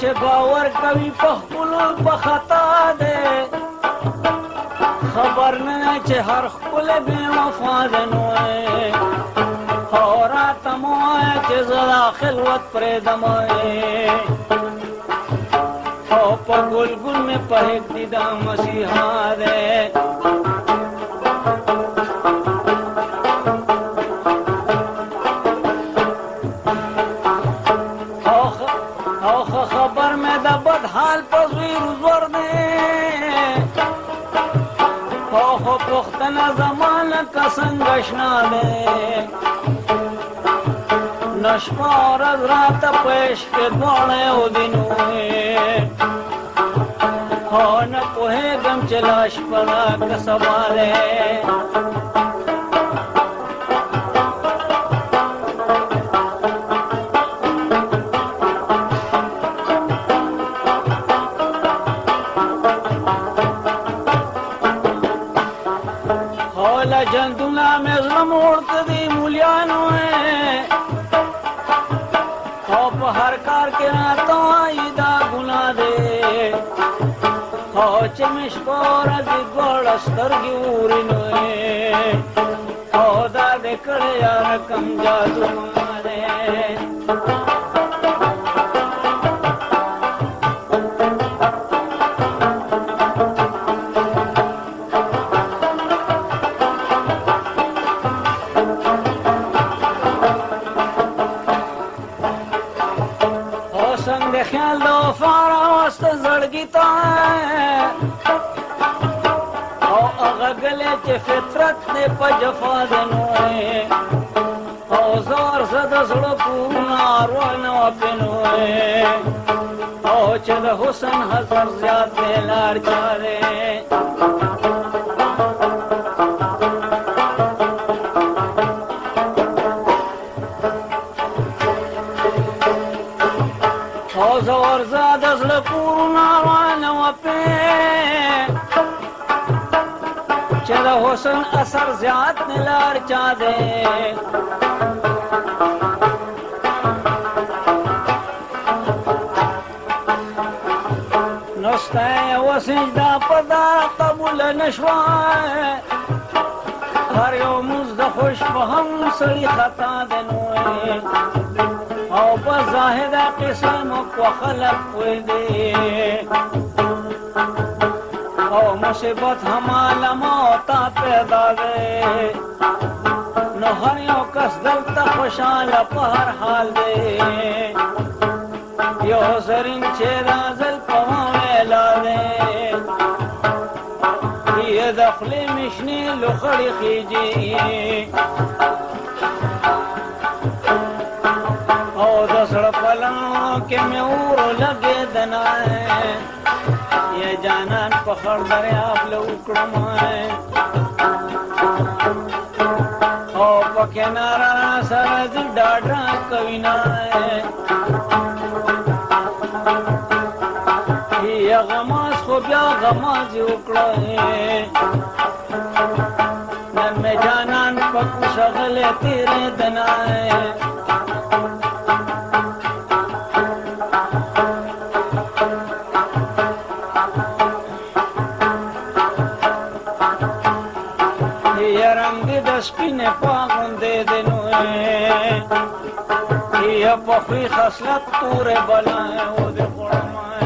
چې باور کوي په خپلو په خطا دی خبر نه چې هر خپل بې وفا دی نو او راته مو وایه چې زه دا خلوت پرېږدم او په ګلګل مې پرېږدي دا مسیحا دی خبر میں دا بد حال پزویر زور دے خو پختنا زمانہ کا سنگشنا دے نشمار از رات پیش کے دوڑے او دنوے نہ پوہے گم چلاش پڑا کسبالے جندونا میں ظلم اڑتے دی مولیانو ہے خوف ہر کار کے ناتوں آئی دا گناہ دے چمش پور دی گوڑ سترگی اورینو ہے دا دے کڑے یار کم جادو مارے خیال دو فارا وست زڑگیتا ہے او اغگلے چے فطرت دے پا جفا دنوئے او زور زد زڑکونا روانو پنوئے او چے دا حسن حضر زیاد دے لار چارے زور زاد از لپورنا روانو پہ چرا حسن اثر زیاد نلار چا دے نستے و سجدہ پدا قبول نشوائے ہر یو مزد خوش فہم سڑی خطا دنوئے او بظاہر قسم کو خلق ہوئی دے او مصیبت ہمالا موتا پیدا دے نو ہر یو کس دلتا خوشحال پہر حال دے یو زرین چیرا زل پویلا دے یہ دخلی مشنی لخڑی خیجی دسڑ پلنوں کے میور لگے دنائے یہ جانان پخڑ دریاب لوکڑمائے او پکے نارا سرد ڈاڈا کوینائے یہ غماز خو بیا غماز اکڑائے نم جانان پکو شغل تیرے دنائے سپینے پاغندے دنوئے یہ پخوی خسلت تورے بلائیں او دے قرمائیں